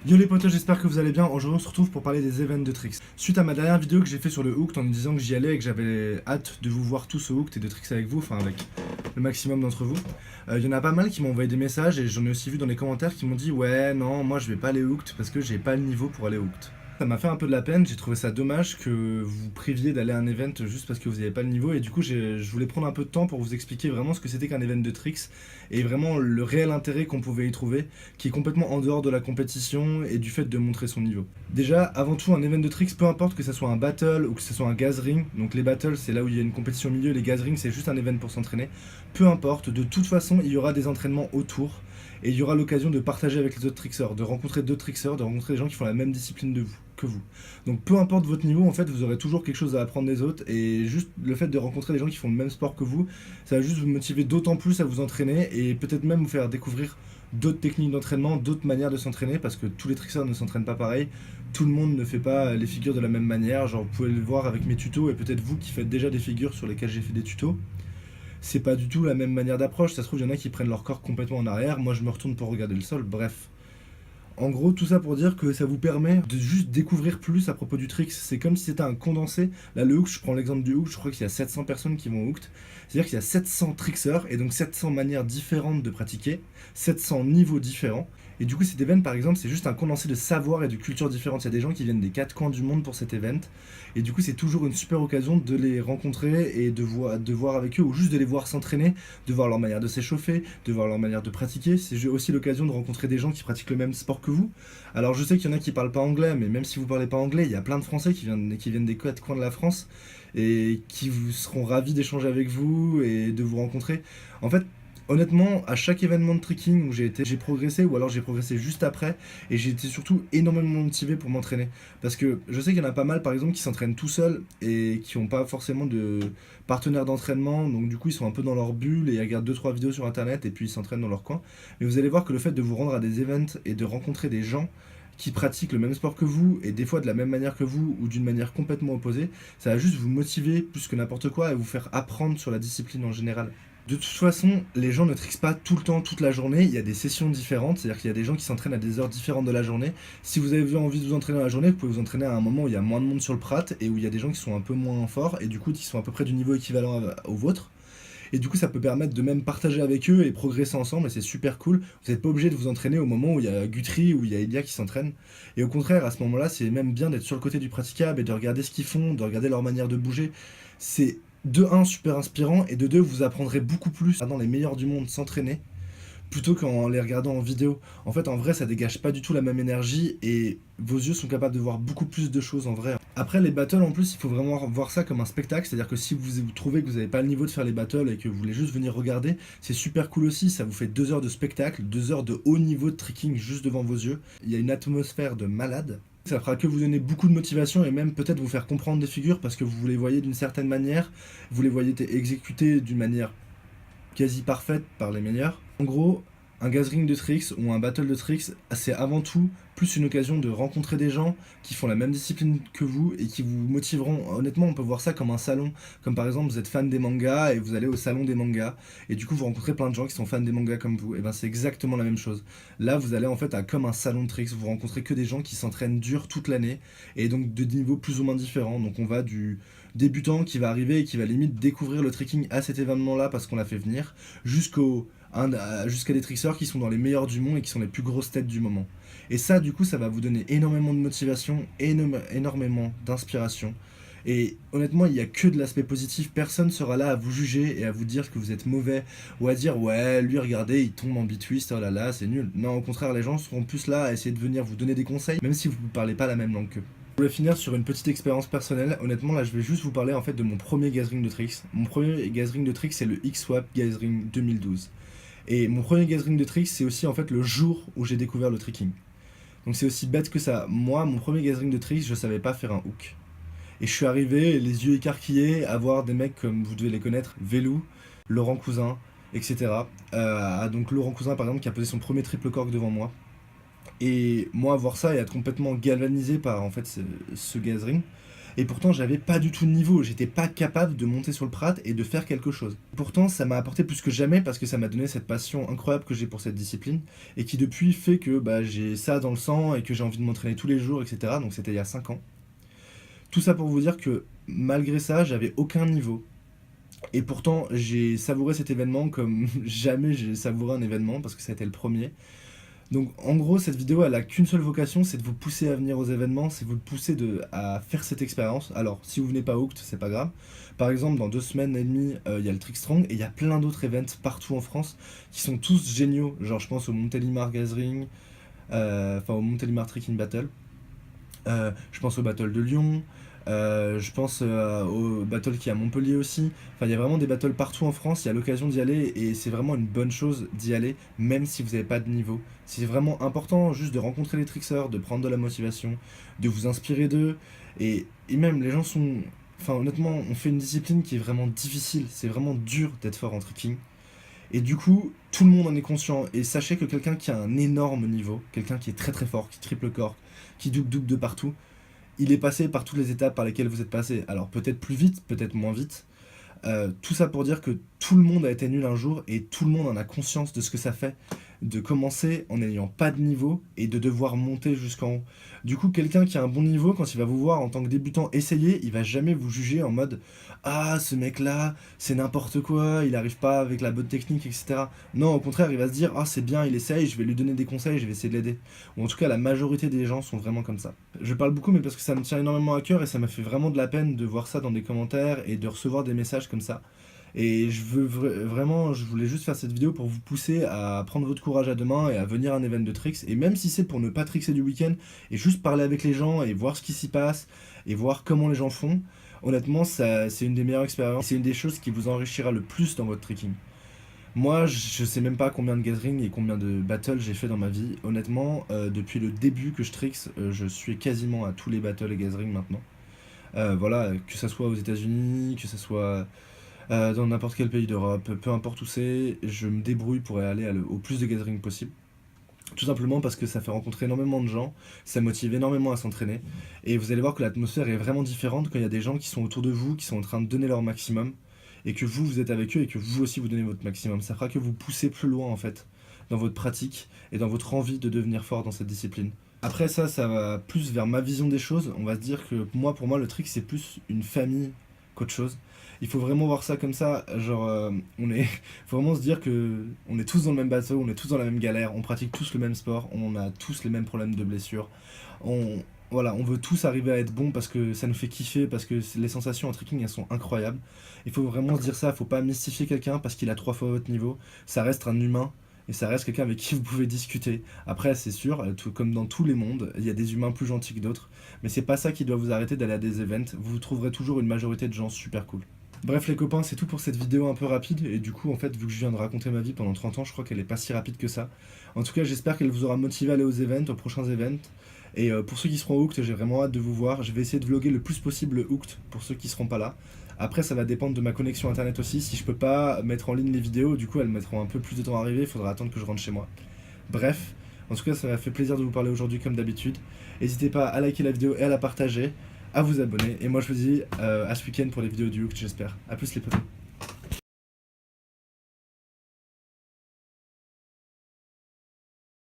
Yo les potos, j'espère que vous allez bien. Aujourd'hui on se retrouve pour parler des events de Trix. Suite à ma dernière vidéo que j'ai fait sur le Hooked en me disant que j'y allais et que j'avais hâte de vous voir tous au Hooked et de Trix avec vous, enfin avec le maximum d'entre vous. Y en a pas mal qui m'ont envoyé des messages et j'en ai aussi vu dans les commentaires qui m'ont dit ouais non moi je vais pas aller au Hooked parce que j'ai pas le niveau pour aller au Hooked. Ça m'a fait un peu de la peine, j'ai trouvé ça dommage que vous priviez d'aller à un event juste parce que vous n'avez pas le niveau et du coup je voulais prendre un peu de temps pour vous expliquer vraiment ce que c'était qu'un event de Trix et vraiment le réel intérêt qu'on pouvait y trouver qui est complètement en dehors de la compétition et du fait de montrer son niveau. Déjà, avant tout, un event de Trix, peu importe que ce soit un battle ou que ce soit un gathering, donc les battles c'est là où il y a une compétition au milieu, les gatherings c'est juste un event pour s'entraîner, peu importe, de toute façon il y aura des entraînements autour et il y aura l'occasion de partager avec les autres trickseurs, de rencontrer d'autres trickseurs, de rencontrer des gens qui font la même discipline que vous. Donc peu importe votre niveau, en fait, vous aurez toujours quelque chose à apprendre des autres et juste le fait de rencontrer des gens qui font le même sport que vous, ça va juste vous motiver d'autant plus à vous entraîner et peut-être même vous faire découvrir d'autres techniques d'entraînement, d'autres manières de s'entraîner parce que tous les trickseurs ne s'entraînent pas pareil. Tout le monde ne fait pas les figures de la même manière. Genre, vous pouvez le voir avec mes tutos et peut-être vous qui faites déjà des figures sur lesquelles j'ai fait des tutos. C'est pas du tout la même manière d'approche. Ça se trouve, il y en a qui prennent leur corps complètement en arrière. Moi, je me retourne pour regarder le sol. Bref. En gros, tout ça pour dire que ça vous permet de juste découvrir plus à propos du trick. C'est comme si c'était un condensé. Là, le hook, je prends l'exemple du hook, je crois qu'il y a 700 personnes qui vont au hooked. C'est-à-dire qu'il y a 700 trickseurs et donc 700 manières différentes de pratiquer, 700 niveaux différents. Et du coup, cet event, par exemple, c'est juste un condensé de savoir et de cultures différentes. Il y a des gens qui viennent des quatre coins du monde pour cet event. Et du coup, c'est toujours une super occasion de les rencontrer et de voir avec eux, ou juste de les voir s'entraîner, de voir leur manière de s'échauffer, de voir leur manière de pratiquer. C'est aussi l'occasion de rencontrer des gens qui pratiquent le même sport que vous. Alors, je sais qu'il y en a qui parlent pas anglais, mais même si vous parlez pas anglais, il y a plein de Français qui viennent des quatre coins de la France et qui vous seront ravis d'échanger avec vous et de vous rencontrer. En fait, honnêtement, à chaque événement de trekking où j'ai été, j'ai progressé ou alors j'ai progressé juste après et j'ai été surtout énormément motivé pour m'entraîner. Parce que je sais qu'il y en a pas mal par exemple qui s'entraînent tout seuls et qui n'ont pas forcément de partenaire d'entraînement, donc du coup ils sont un peu dans leur bulle et ils regardent deux trois vidéos sur internet et puis ils s'entraînent dans leur coin. Mais vous allez voir que le fait de vous rendre à des events et de rencontrer des gens qui pratiquent le même sport que vous et des fois de la même manière que vous ou d'une manière complètement opposée, ça va juste vous motiver plus que n'importe quoi et vous faire apprendre sur la discipline en général. De toute façon, les gens ne triquent pas tout le temps, toute la journée. Il y a des sessions différentes, c'est-à-dire qu'il y a des gens qui s'entraînent à des heures différentes de la journée. Si vous avez envie de vous entraîner dans la journée, vous pouvez vous entraîner à un moment où il y a moins de monde sur le prat et où il y a des gens qui sont un peu moins forts et du coup qui sont à peu près du niveau équivalent au vôtre. Et du coup, ça peut permettre de même partager avec eux et progresser ensemble, et c'est super cool. Vous n'êtes pas obligé de vous entraîner au moment où il y a Guthrie ou il y a Elia qui s'entraînent. Et au contraire, à ce moment-là, c'est même bien d'être sur le côté du praticable et de regarder ce qu'ils font, de regarder leur manière de bouger. C'est de un super inspirant, et de deux, vous apprendrez beaucoup plus dans les meilleurs du monde s'entraîner plutôt qu'en les regardant en vidéo. En fait, en vrai, ça dégage pas du tout la même énergie et vos yeux sont capables de voir beaucoup plus de choses en vrai. Après, les battles, en plus, il faut vraiment voir ça comme un spectacle. C'est-à-dire que si vous trouvez que vous n'avez pas le niveau de faire les battles et que vous voulez juste venir regarder, c'est super cool aussi. Ça vous fait 2 heures de spectacle, 2 heures de haut niveau de tricking juste devant vos yeux. Il y a une atmosphère de malade. Ça fera que vous donner beaucoup de motivation et même peut-être vous faire comprendre des figures parce que vous les voyez d'une certaine manière, vous les voyez exécuter d'une manière quasi parfaite par les meilleurs. En gros, un gathering de tricks ou un battle de tricks, c'est avant tout plus une occasion de rencontrer des gens qui font la même discipline que vous et qui vous motiveront. Honnêtement, on peut voir ça comme un salon. Comme par exemple, vous êtes fan des mangas et vous allez au salon des mangas et du coup vous rencontrez plein de gens qui sont fans des mangas comme vous. Et ben c'est exactement la même chose. Là, vous allez en fait à comme un salon de tricks. Vous rencontrez que des gens qui s'entraînent dur toute l'année et donc de niveaux plus ou moins différents. Donc on va du débutant qui va arriver et qui va limite découvrir le trekking à cet événement-là parce qu'on l'a fait venir, jusqu'à des trickseurs qui sont dans les meilleurs du monde et qui sont les plus grosses têtes du moment. Et ça, du coup, ça va vous donner énormément de motivation, énormément d'inspiration. Et honnêtement, il n'y a que de l'aspect positif. Personne sera là à vous juger et à vous dire que vous êtes mauvais ou à dire ouais, lui, regardez, il tombe en bitwist, oh là là, c'est nul. Non, au contraire, les gens seront plus là à essayer de venir vous donner des conseils, même si vous ne parlez pas la même langue qu'eux. Je voulais finir sur une petite expérience personnelle. Honnêtement, là, je vais juste vous parler en fait de mon premier gathering de tricks. Mon premier gathering de tricks, c'est le X-Swap Gathering 2012. Et mon premier gathering de tricks, c'est aussi en fait le jour où j'ai découvert le tricking. Donc c'est aussi bête que ça. Moi, mon premier gathering de tricks, je savais pas faire un hook. Et je suis arrivé, les yeux écarquillés, à voir des mecs comme vous devez les connaître, Velou, Laurent Cousin, etc. Donc Laurent Cousin, par exemple, qui a posé son premier triple cork devant moi. Et moi, voir ça et être complètement galvanisé par en fait ce gathering, Et pourtant, j'avais pas du tout de niveau, j'étais pas capable de monter sur le Prat et de faire quelque chose. Pourtant, ça m'a apporté plus que jamais parce que ça m'a donné cette passion incroyable que j'ai pour cette discipline et qui depuis fait que j'ai ça dans le sang et que j'ai envie de m'entraîner tous les jours, etc. Donc c'était il y a 5 ans. Tout ça pour vous dire que malgré ça, j'avais aucun niveau. Et pourtant, j'ai savouré cet événement comme jamais j'ai savouré un événement parce que ça a été le premier. Donc en gros, cette vidéo, elle a qu'une seule vocation, c'est de vous pousser à venir aux événements, c'est de vous pousser à faire cette expérience. Alors, si vous venez pas au Hooked, c'est pas grave. Par exemple, dans 2 semaines et demie, il y a le Trickstrong et il y a plein d'autres events partout en France qui sont tous géniaux. Genre, je pense au Montélimar Gathering, au Montélimar Tricking Battle. Je pense au Battle de Lyon. Je pense au battle qui est à Montpellier aussi. Enfin, il y a vraiment des battles partout en France, il y a l'occasion d'y aller et c'est vraiment une bonne chose d'y aller, même si vous n'avez pas de niveau. C'est vraiment important juste de rencontrer les trickseurs, de prendre de la motivation, de vous inspirer d'eux. Et même, les gens sont. Enfin, honnêtement, on fait une discipline qui est vraiment difficile, c'est vraiment dur d'être fort en tricking. Et du coup, tout le monde en est conscient. Et sachez que quelqu'un qui a un énorme niveau, quelqu'un qui est très très fort, qui triple corps, qui double de partout, il est passé par toutes les étapes par lesquelles vous êtes passé. Alors peut-être plus vite, peut-être moins vite. Tout ça pour dire que tout le monde a été nul un jour et tout le monde en a conscience de ce que ça fait de commencer en n'ayant pas de niveau et de devoir monter jusqu'en haut. Du coup, quelqu'un qui a un bon niveau, quand il va vous voir en tant que débutant essayer, il va jamais vous juger en mode «Ah, ce mec-là, c'est n'importe quoi, il arrive pas avec la bonne technique, etc.» Non, au contraire, il va se dire «Ah, c'est bien, il essaye, je vais lui donner des conseils, je vais essayer de l'aider.» Ou en tout cas, la majorité des gens sont vraiment comme ça. Je parle beaucoup, mais parce que ça me tient énormément à cœur et ça m'a fait vraiment de la peine de voir ça dans des commentaires et de recevoir des messages comme ça. Et je veux vraiment, je voulais juste faire cette vidéo pour vous pousser à prendre votre courage à deux mains et à venir à un event de tricks. Et même si c'est pour ne pas trickser du week-end et juste parler avec les gens et voir ce qui s'y passe et voir comment les gens font, honnêtement, ça, c'est une des meilleures expériences. C'est une des choses qui vous enrichira le plus dans votre tricking. Moi, je sais même pas combien de gathering et combien de battles j'ai fait dans ma vie. Honnêtement, depuis le début que je tricks, je suis quasiment à tous les battles et gathering maintenant. Voilà, que ça soit aux États-Unis, que ça soit dans n'importe quel pays d'Europe, peu importe où c'est, je me débrouille pour aller au plus de gathering possible. Tout simplement parce que ça fait rencontrer énormément de gens, ça motive énormément à s'entraîner, et vous allez voir que l'atmosphère est vraiment différente quand il y a des gens qui sont autour de vous, qui sont en train de donner leur maximum, et que vous êtes avec eux, et que vous aussi vous donnez votre maximum. Ça fera que vous poussez plus loin en fait, dans votre pratique, et dans votre envie de devenir fort dans cette discipline. Après ça va plus vers ma vision des choses, on va se dire que pour moi le trick c'est plus une famille qu'autre chose. Il faut vraiment voir ça comme ça, genre faut vraiment se dire que on est tous dans le même bateau, on est tous dans la même galère, on pratique tous le même sport, on a tous les mêmes problèmes de blessures. Voilà, on veut tous arriver à être bon parce que ça nous fait kiffer, parce que les sensations en tricking elles sont incroyables. Il faut vraiment se dire ça, faut pas mystifier quelqu'un parce qu'il a 3 fois votre niveau, ça reste un humain. Et ça reste quelqu'un avec qui vous pouvez discuter. Après, c'est sûr, tout comme dans tous les mondes, il y a des humains plus gentils que d'autres. Mais c'est pas ça qui doit vous arrêter d'aller à des events. Vous trouverez toujours une majorité de gens super cool. Bref les copains, c'est tout pour cette vidéo un peu rapide. Et du coup, en fait, vu que je viens de raconter ma vie pendant 30 ans, je crois qu'elle est pas si rapide que ça. En tout cas, j'espère qu'elle vous aura motivé à aller aux events, aux prochains events. Et pour ceux qui seront hooked, j'ai vraiment hâte de vous voir. Je vais essayer de vlogger le plus possible le hooked pour ceux qui seront pas là. Après, ça va dépendre de ma connexion internet aussi. Si je peux pas mettre en ligne les vidéos, du coup, elles mettront un peu plus de temps à arriver. Il faudra attendre que je rentre chez moi. Bref, en tout cas, ça m'a fait plaisir de vous parler aujourd'hui comme d'habitude. N'hésitez pas à liker la vidéo et à la partager, à vous abonner. Et moi, je vous dis à ce week-end pour les vidéos du Hooked, j'espère. A plus les potos.